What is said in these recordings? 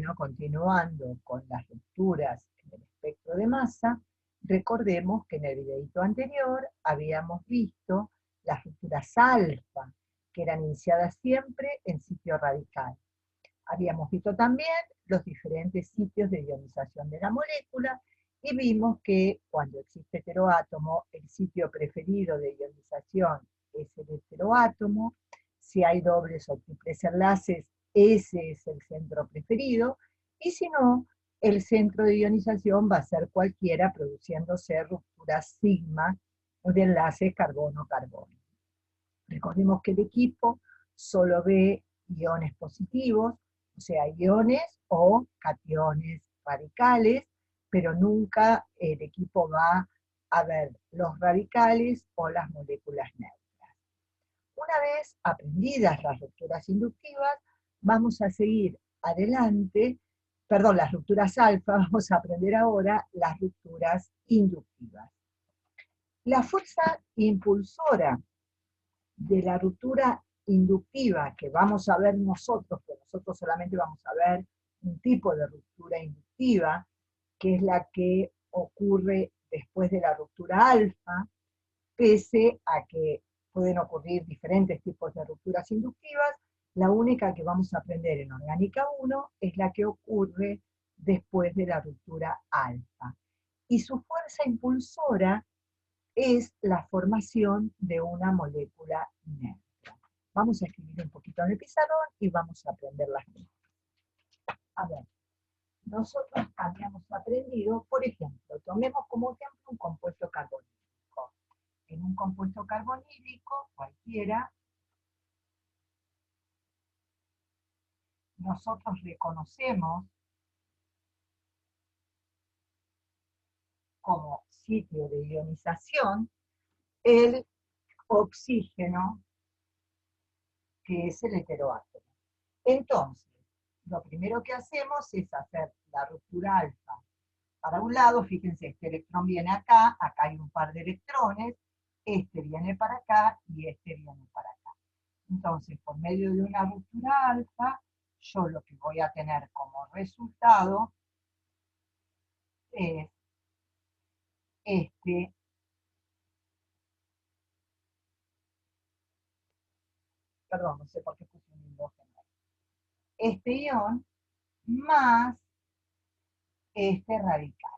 Bueno, continuando con las rupturas en el espectro de masa, recordemos que en el videito anterior habíamos visto las rupturas alfa, que eran iniciadas siempre en sitio radical. Habíamos visto también los diferentes sitios de ionización de la molécula y vimos que cuando existe heteroátomo, el sitio preferido de ionización es el heteroátomo. Si hay dobles o triples enlaces, ese es el centro preferido, y si no, el centro de ionización va a ser cualquiera, produciéndose ruptura sigma de enlace carbono-carbono. Recordemos que el equipo solo ve iones positivos, o sea, iones o cationes radicales, pero nunca el equipo va a ver los radicales o las moléculas neutras. Una vez aprendidas las rupturas inductivas, vamos a seguir adelante, perdón, las rupturas alfa, vamos a aprender ahora las rupturas inductivas. La fuerza impulsora de la ruptura inductiva que vamos a ver nosotros, que nosotros solamente vamos a ver un tipo de ruptura inductiva, que es la que ocurre después de la ruptura alfa, pese a que pueden ocurrir diferentes tipos de rupturas inductivas, la única que vamos a aprender en orgánica 1 es la que ocurre después de la ruptura alfa. Y su fuerza impulsora es la formación de una molécula neutra. Vamos a escribir un poquito en el pizarrón y vamos a aprender las cosas. A ver, nosotros habíamos aprendido, por ejemplo, tomemos como ejemplo un compuesto carbonílico. En un compuesto carbonílico, cualquiera, nosotros reconocemos como sitio de ionización el oxígeno, que es el heteroátomo. Entonces, lo primero que hacemos es hacer la ruptura alfa para un lado. Fíjense, este electrón viene acá, acá hay un par de electrones, este viene para acá y este viene para acá. Entonces, por medio de una ruptura alfa, yo lo que voy a tener como resultado es perdón, no sé por qué puse un hidrógeno, este ion más este radical.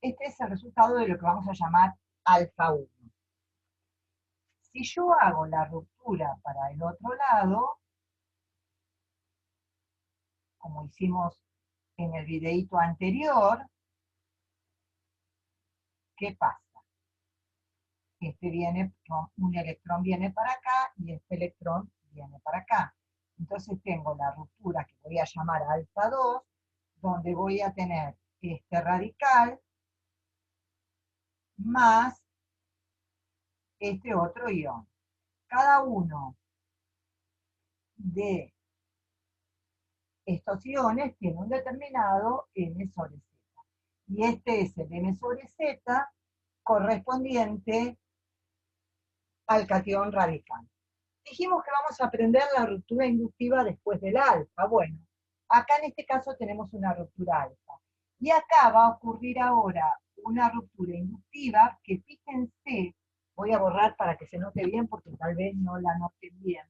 Este es el resultado de lo que vamos a llamar alfa 1. Si yo hago la ruptura para el otro lado, como hicimos en el videíto anterior, ¿qué pasa? Un electrón viene para acá y este electrón viene para acá. Entonces tengo la ruptura que voy a llamar alfa 2, donde voy a tener este radical más este otro ion. Cada uno de estos iones tiene un determinado n sobre z. Y este es el n sobre z correspondiente al catión radical. Dijimos que vamos a aprender la ruptura inductiva después del alfa. Bueno, acá en este caso tenemos una ruptura alfa. Y acá va a ocurrir ahora una ruptura inductiva que, fíjense, voy a borrar para que se note bien porque tal vez no la noten bien,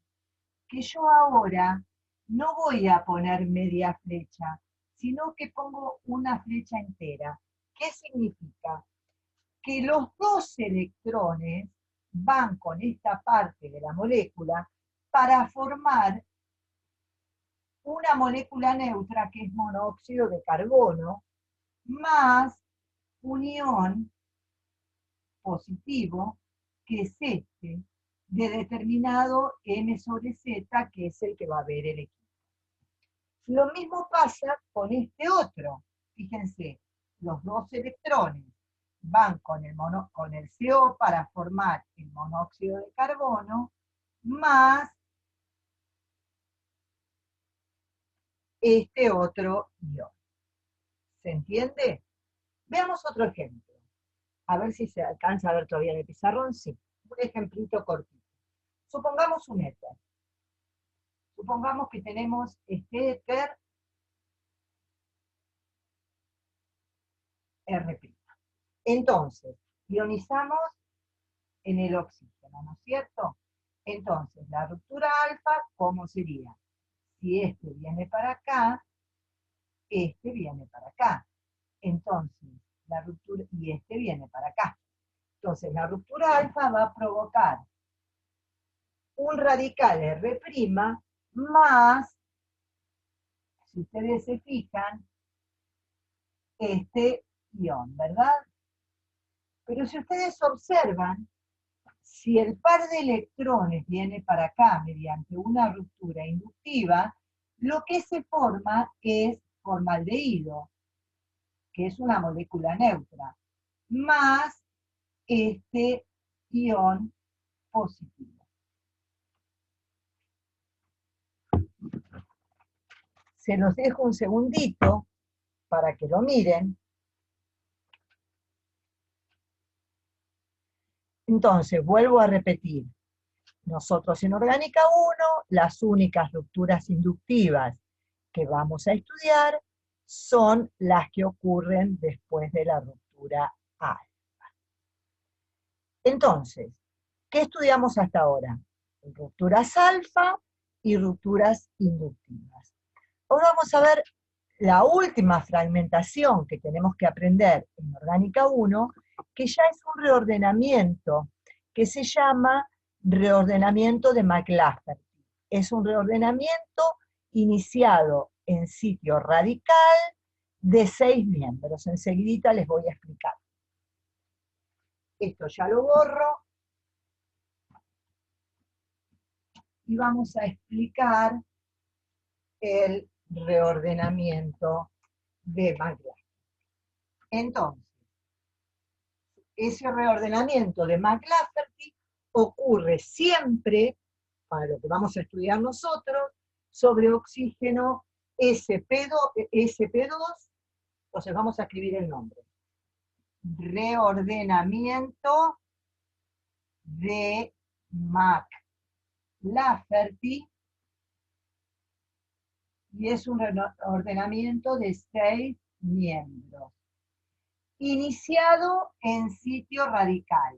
que yo ahora no voy a poner media flecha, sino que pongo una flecha entera. ¿Qué significa? Que los dos electrones van con esta parte de la molécula para formar una molécula neutra que es monóxido de carbono más un ion positivo que es este de determinado n sobre z, que es el que va a ver el equipo. Lo mismo pasa con este otro. Fíjense, los dos electrones van con el CO para formar el monóxido de carbono más este otro ion. ¿Se entiende? Veamos otro ejemplo. A ver si se alcanza a ver todavía en el pizarrón. Sí, un ejemplito cortito. Supongamos un éter. Supongamos que tenemos este éter Entonces, ionizamos en el oxígeno, ¿no es cierto? Entonces, la ruptura alfa, ¿cómo sería? Si este viene para acá, este viene para acá. Entonces, la ruptura, y este viene para acá. Entonces, la ruptura alfa va a provocar un radical R' más, si ustedes se fijan, este ion, ¿verdad? Pero si ustedes observan, si el par de electrones viene para acá mediante una ruptura inductiva, lo que se forma es formaldehído, que es una molécula neutra, más este ion positivo. Se los dejo un segundito para que lo miren. Entonces, vuelvo a repetir. Nosotros en Orgánica 1, las únicas rupturas inductivas que vamos a estudiar son las que ocurren después de la ruptura alfa. Entonces, ¿qué estudiamos hasta ahora? Rupturas alfa y rupturas inductivas. Ahora vamos a ver la última fragmentación que tenemos que aprender en Orgánica 1, que ya es un reordenamiento que se llama reordenamiento de McLafferty. Es un reordenamiento iniciado en sitio radical de 6 miembros. Enseguidita les voy a explicar. Esto ya lo borro. Y vamos a explicar el reordenamiento de McLafferty. Entonces, ese reordenamiento de McLafferty ocurre siempre, para lo que vamos a estudiar nosotros, sobre oxígeno sp2, entonces vamos a escribir el nombre. Reordenamiento de McLafferty, y es un reordenamiento de 6 miembros, iniciado en sitio radical.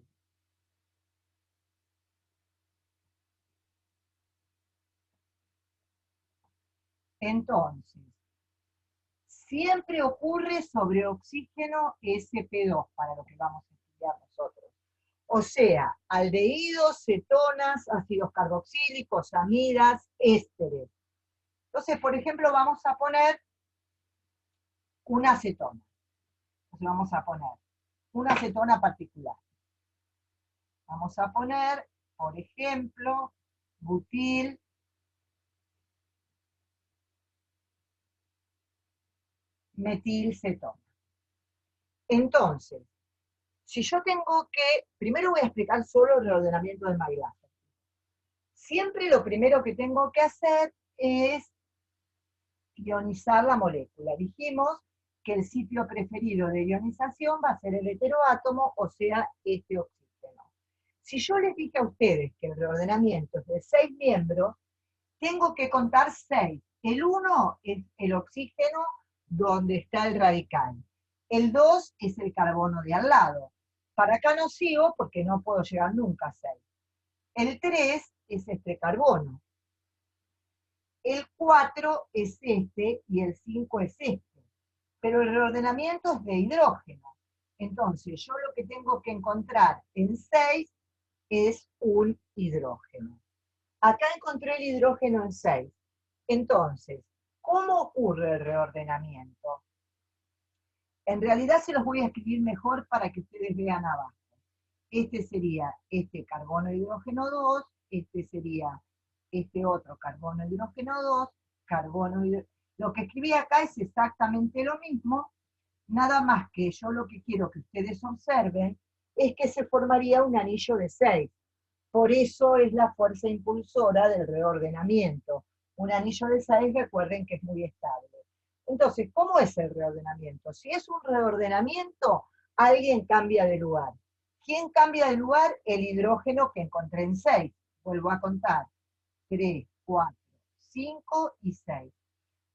Entonces, siempre ocurre sobre oxígeno sp2, para lo que vamos a estudiar nosotros. O sea, aldehídos, cetonas, ácidos carboxílicos, amidas, ésteres. Entonces, por ejemplo, vamos a poner una acetona. Entonces vamos a poner una acetona particular. Vamos a poner, por ejemplo, butil metilcetona. Entonces, si yo tengo que, primero voy a explicar solo el reordenamiento de McLafferty. Siempre lo primero que tengo que hacer es ionizar la molécula. Dijimos que el sitio preferido de ionización va a ser el heteroátomo, o sea, este oxígeno. Si yo les dije a ustedes que el reordenamiento es de 6 miembros, tengo que contar 6. El 1 es el oxígeno donde está el radical. El 2 es el carbono de al lado. Para acá no sigo porque no puedo llegar nunca a 6. El 3 es este carbono. El 4 es este y el 5 es este. Pero el reordenamiento es de hidrógeno. Entonces, yo lo que tengo que encontrar en 6 es un hidrógeno. Acá encontré el hidrógeno en 6. Entonces, ¿cómo ocurre el reordenamiento? En realidad se los voy a escribir mejor para que ustedes vean abajo. Este sería este carbono hidrógeno 2, este sería este otro carbono hidrógeno 2, carbono hidrógeno. Lo que escribí acá es exactamente lo mismo, nada más que yo lo que quiero que ustedes observen es que se formaría un anillo de 6. Por eso es la fuerza impulsora del reordenamiento. Un anillo de 6, recuerden que es muy estable. Entonces, ¿cómo es el reordenamiento? Si es un reordenamiento, alguien cambia de lugar. ¿Quién cambia de lugar? El hidrógeno que encontré en 6. Vuelvo a contar. 3, 4, 5 y 6.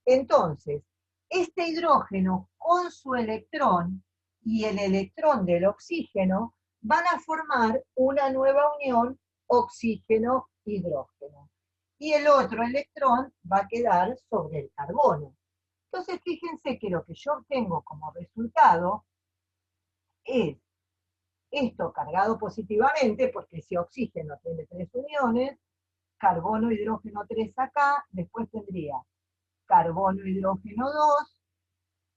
Entonces, este hidrógeno con su electrón y el electrón del oxígeno van a formar una nueva unión oxígeno-hidrógeno. Y el otro electrón va a quedar sobre el carbono. Entonces, fíjense que lo que yo obtengo como resultado es esto cargado positivamente, porque ese oxígeno tiene 3 uniones, carbono, hidrógeno 3 acá, después tendría carbono, hidrógeno 2,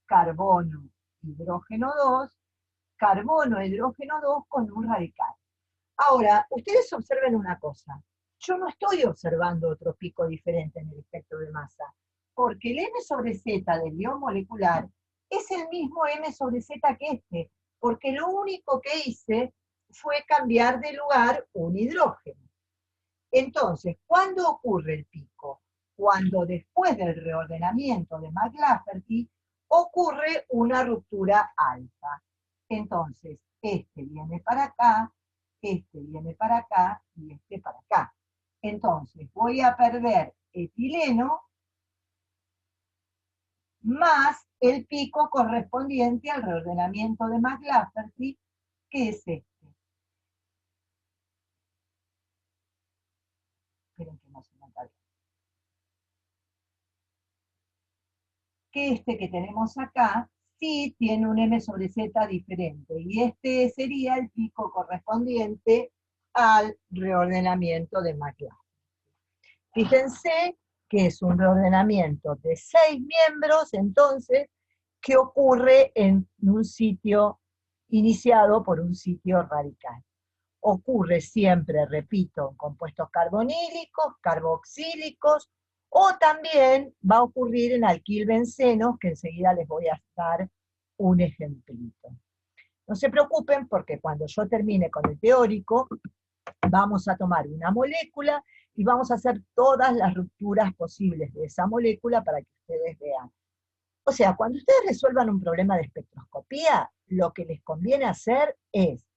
carbono, hidrógeno 2, carbono, hidrógeno 2 con un radical. Ahora, ustedes observen una cosa, yo no estoy observando otro pico diferente en el espectro de masa, porque el M sobre Z del ion molecular es el mismo M sobre Z que este, porque lo único que hice fue cambiar de lugar un hidrógeno. Entonces, ¿cuándo ocurre el pico? Cuando después del reordenamiento de McLafferty ocurre una ruptura alfa. Entonces, este viene para acá, este viene para acá y este para acá. Entonces, voy a perder etileno más el pico correspondiente al reordenamiento de McLafferty, que es este. Esperen que no se nota bien. Que este que tenemos acá sí tiene un M sobre Z diferente, y este sería el pico correspondiente al reordenamiento de McLafferty. Fíjense que es un reordenamiento de 6 miembros, entonces, que ocurre en un sitio iniciado por un sitio radical. Ocurre siempre, repito, en compuestos carbonílicos, carboxílicos, o también va a ocurrir en alquilbencenos, que enseguida les voy a dar un ejemplito. No se preocupen, porque cuando yo termine con el teórico, vamos a tomar una molécula y vamos a hacer todas las rupturas posibles de esa molécula para que ustedes vean. O sea, cuando ustedes resuelvan un problema de espectroscopía, lo que les conviene hacer es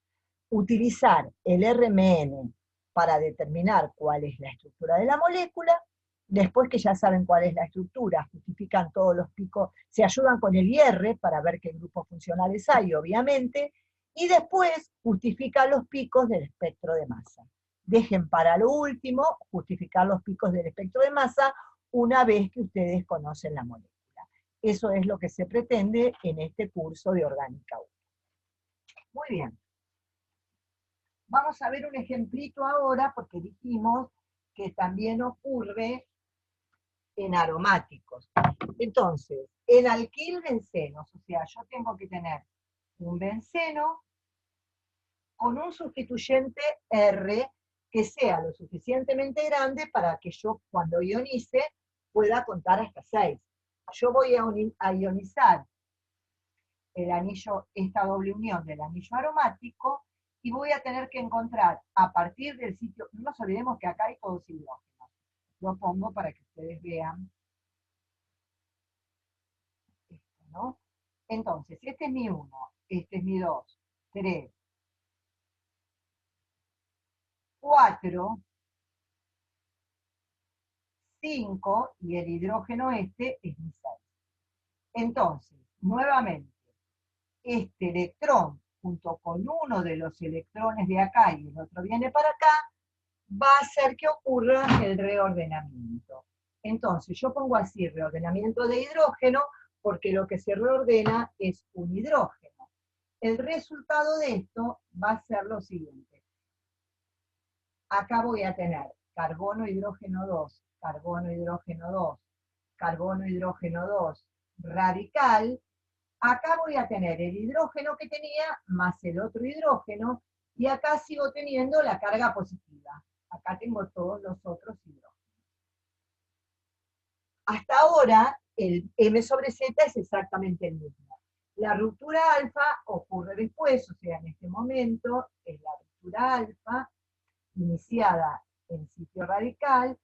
utilizar el RMN para determinar cuál es la estructura de la molécula. Después que ya saben cuál es la estructura, justifican todos los picos, se ayudan con el IR para ver qué grupos funcionales hay, obviamente, y después justifican los picos del espectro de masa. Dejen para lo último justificar los picos del espectro de masa una vez que ustedes conocen la molécula. Eso es lo que se pretende en este curso de Orgánica 1. Muy bien. Vamos a ver un ejemplito ahora, porque dijimos que también ocurre en aromáticos. Entonces, en alquilbencenos, o sea, yo tengo que tener un benceno con un sustituyente R que sea lo suficientemente grande para que yo, cuando ionice, pueda contar hasta 6. Yo voy a ionizar el anillo, esta doble unión del anillo aromático, y voy a tener que encontrar a partir del sitio, no nos olvidemos que acá hay todos hidrógenos. Lo pongo para que ustedes vean esto, ¿no? Entonces, este es mi 1, este es mi 2, 3, 4, 5, y el hidrógeno este es mi 6. Entonces, nuevamente, este electrón, junto con uno de los electrones de acá y el otro viene para acá, va a hacer que ocurra el reordenamiento. Entonces, yo pongo así reordenamiento de hidrógeno, porque lo que se reordena es un hidrógeno. El resultado de esto va a ser lo siguiente. Acá voy a tener carbono, hidrógeno 2, carbono, hidrógeno 2, carbono, hidrógeno 2, radical. Acá voy a tener el hidrógeno que tenía más el otro hidrógeno, y acá sigo teniendo la carga positiva. Acá tengo todos los otros hidrógenos. Hasta ahora, el M sobre Z es exactamente el mismo. La ruptura alfa ocurre después, o sea, en este momento es la ruptura alfa iniciada en sitio radical.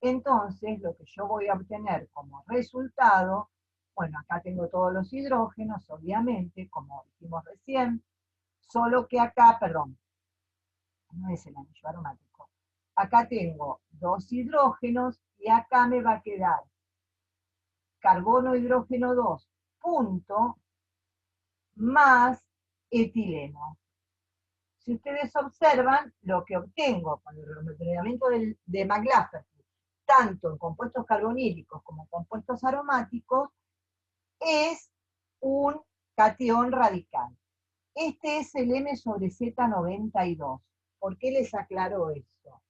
Entonces, lo que yo voy a obtener como resultado, bueno, acá tengo todos los hidrógenos, obviamente, como dijimos recién, solo que acá, perdón, no es el anillo aromático, acá tengo 2 hidrógenos y acá me va a quedar carbono, hidrógeno 2, punto, más etileno. Si ustedes observan, lo que obtengo con el remodelamiento de McLafferty, tanto en compuestos carbonílicos como compuestos aromáticos, es un catión radical. Este es el M sobre Z92. ¿Por qué les aclaro esto?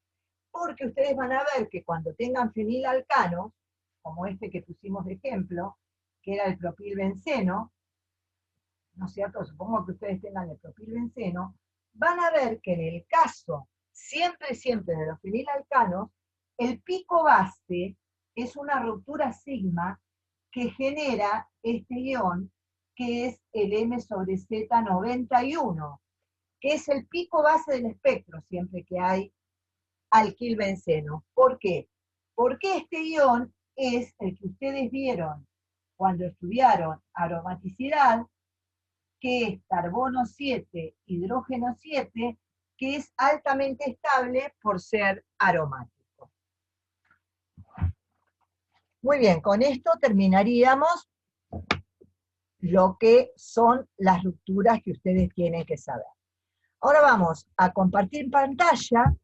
Porque ustedes van a ver que cuando tengan fenilalcanos, como este que pusimos de ejemplo, que era el propilbenceno, ¿no es cierto? Supongo que ustedes tengan el propilbenceno, van a ver que en el caso, siempre de los fenilalcanos, el pico base es una ruptura sigma que genera este ion, que es el M sobre Z91, que es el pico base del espectro siempre que hay alquilbenceno. ¿Por qué? Porque este ion es el que ustedes vieron cuando estudiaron aromaticidad, que es carbono 7, hidrógeno 7, que es altamente estable por ser aromático. Muy bien, con esto terminaríamos lo que son las rupturas que ustedes tienen que saber. Ahora vamos a compartir pantalla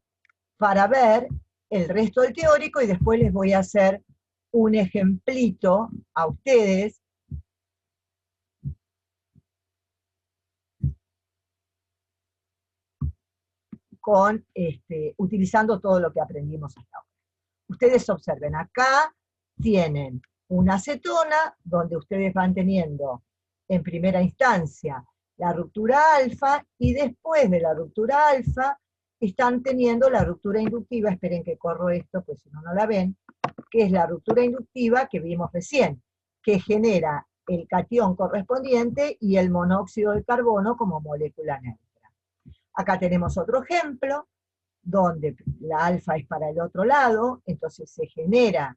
para ver el resto del teórico y después les voy a hacer un ejemplito a ustedes con, utilizando todo lo que aprendimos hasta ahora. Ustedes observen, acá tienen una acetona donde ustedes van teniendo en primera instancia la ruptura alfa y después de la ruptura alfa están teniendo la ruptura inductiva, esperen que corro esto, pues si no, no la ven, que es la ruptura inductiva que vimos recién, que genera el catión correspondiente y el monóxido de carbono como molécula neutra. Acá tenemos otro ejemplo, donde la alfa es para el otro lado, entonces se genera,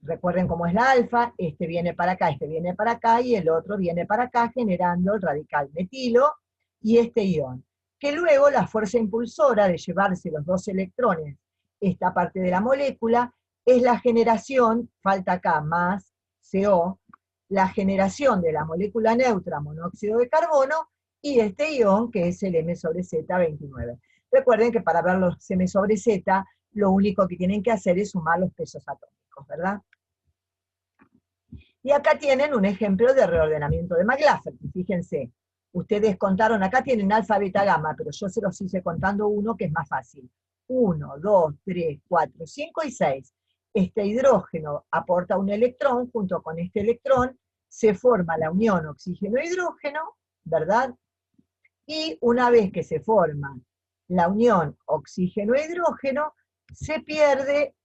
recuerden cómo es la alfa, este viene para acá, este viene para acá, y el otro viene para acá, generando el radical metilo y este ion, que luego la fuerza impulsora de llevarse los dos electrones, esta parte de la molécula, es la generación, falta acá más CO, la generación de la molécula neutra, monóxido de carbono, y este ion, que es el M sobre Z29. Recuerden que para ver los M sobre Z, lo único que tienen que hacer es sumar los pesos atómicos, ¿verdad? Y acá tienen un ejemplo de reordenamiento de McLafferty, fíjense. Ustedes contaron, acá tienen alfa, beta, gamma, pero yo se los hice contando uno que es más fácil. 1, 2, 3, 4, 5 y 6. Este hidrógeno aporta un electrón, junto con este electrón se forma la unión oxígeno-hidrógeno, ¿verdad? Y una vez que se forma la unión oxígeno-hidrógeno, se pierde,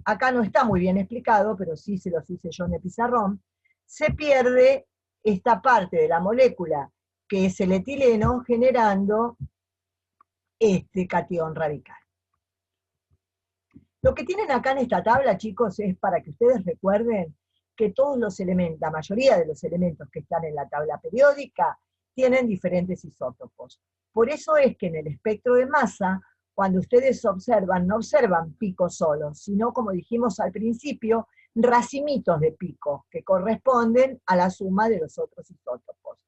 acá no está muy bien explicado, pero sí se los hice yo en el pizarrón, se pierde esta parte de la molécula, que es el etileno, generando este catión radical. Lo que tienen acá en esta tabla, chicos, es para que ustedes recuerden que todos los elementos, la mayoría de los elementos que están en la tabla periódica, tienen diferentes isótopos. Por eso es que en el espectro de masa, cuando ustedes observan, no observan picos solos, sino, como dijimos al principio, racimitos de picos, que corresponden a la suma de los otros isótopos.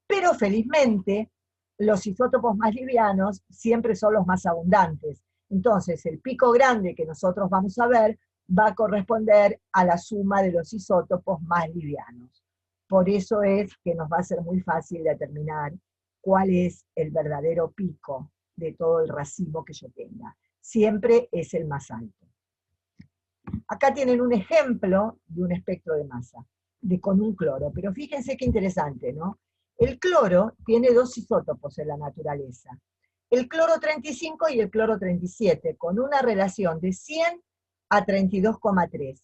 Pero felizmente, los isótopos más livianos siempre son los más abundantes. Entonces, el pico grande que nosotros vamos a ver va a corresponder a la suma de los isótopos más livianos. Por eso es que nos va a ser muy fácil determinar cuál es el verdadero pico de todo el racimo que yo tenga. Siempre es el más alto. Acá tienen un ejemplo de un espectro de masa, con un cloro, pero fíjense qué interesante, ¿no? El cloro tiene dos isótopos en la naturaleza, el cloro 35 y el cloro 37, con una relación de 100 a 32,3.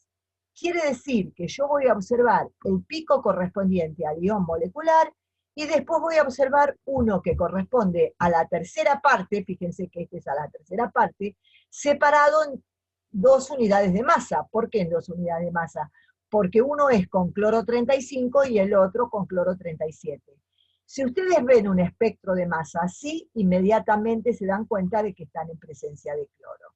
Quiere decir que yo voy a observar el pico correspondiente al ion molecular y después voy a observar uno que corresponde a la tercera parte, fíjense que este es a la tercera parte, separado en 2 unidades de masa. ¿Por qué en 2 unidades de masa? Porque uno es con cloro 35 y el otro con cloro 37. Si ustedes ven un espectro de masa así, inmediatamente se dan cuenta de que están en presencia de cloro.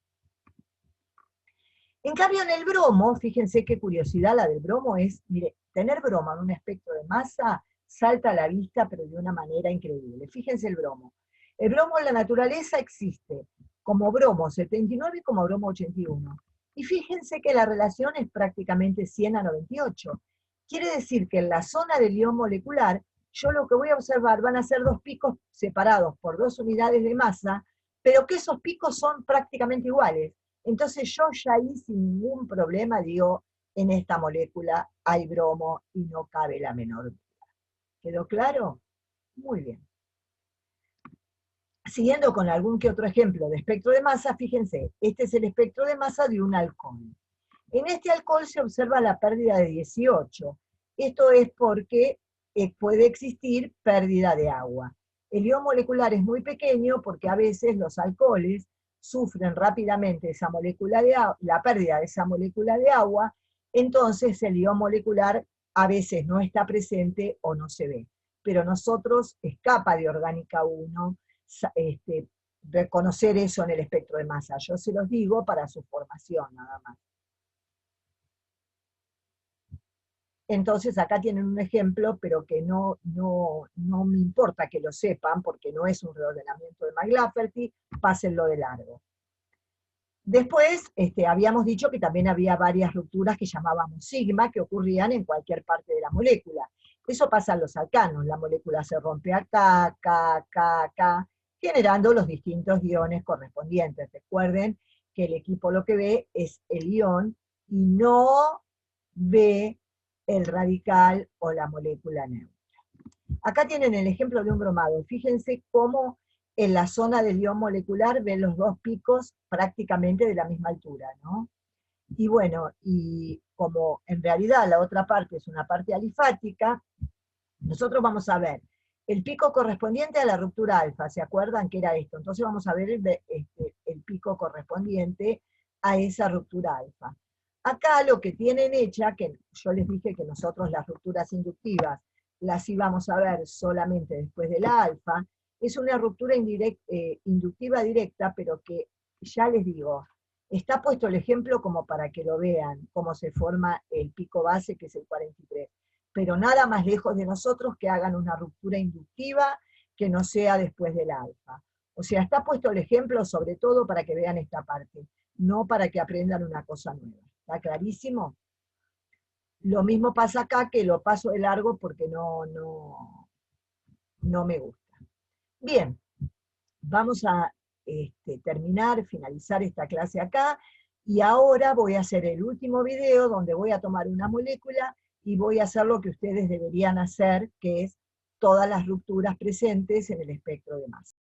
En cambio, en el bromo, fíjense qué curiosidad la del bromo es, mire, tener bromo en un espectro de masa salta a la vista, pero de una manera increíble. Fíjense el bromo. El bromo en la naturaleza existe como bromo 79 y como bromo 81. Y fíjense que la relación es prácticamente 100 a 98. Quiere decir que en la zona del ion molecular, yo lo que voy a observar van a ser dos picos separados por 2 unidades de masa, pero que esos picos son prácticamente iguales. Entonces yo ya ahí sin ningún problema digo, en esta molécula hay bromo y no cabe la menor duda. ¿Quedó claro? Muy bien. Siguiendo con algún que otro ejemplo de espectro de masa, fíjense, este es el espectro de masa de un alcohol. En este alcohol se observa la pérdida de 18. Esto es porque puede existir pérdida de agua. El ion molecular es muy pequeño porque a veces los alcoholes sufren rápidamente esa molécula de la pérdida de esa molécula de agua, entonces el ion molecular a veces no está presente o no se ve. Pero nosotros, escapa de orgánica 1, reconocer eso en el espectro de masa. Yo se los digo para su formación nada más. Entonces acá tienen un ejemplo, pero que no me importa que lo sepan, porque no es un reordenamiento de McLafferty, pásenlo de largo. Después habíamos dicho que también había varias rupturas que llamábamos sigma, que ocurrían en cualquier parte de la molécula. Eso pasa en los alcanos, la molécula se rompe acá, acá, generando los distintos iones correspondientes. Recuerden que el equipo lo que ve es el ion y no ve el radical o la molécula neutra. Acá tienen el ejemplo de un bromado. Fíjense cómo en la zona del ion molecular ven los dos picos prácticamente de la misma altura, ¿no? Y bueno, y como en realidad la otra parte es una parte alifática, nosotros vamos a ver el pico correspondiente a la ruptura alfa, ¿se acuerdan que era esto? Entonces vamos a ver el pico correspondiente a esa ruptura alfa. Acá lo que tienen hecha, que yo les dije que nosotros las rupturas inductivas las íbamos a ver solamente después de la alfa, es una ruptura inductiva directa, pero que ya les digo, está puesto el ejemplo como para que lo vean, cómo se forma el pico base, que es el 43. Pero nada más lejos de nosotros que hagan una ruptura inductiva que no sea después del alfa. O sea, está puesto el ejemplo sobre todo para que vean esta parte, no para que aprendan una cosa nueva. ¿Está clarísimo? Lo mismo pasa acá, que lo paso de largo porque no me gusta. Bien, vamos a finalizar esta clase acá, y ahora voy a hacer el último video donde voy a tomar una molécula y voy a hacer lo que ustedes deberían hacer, que es todas las rupturas presentes en el espectro de masa.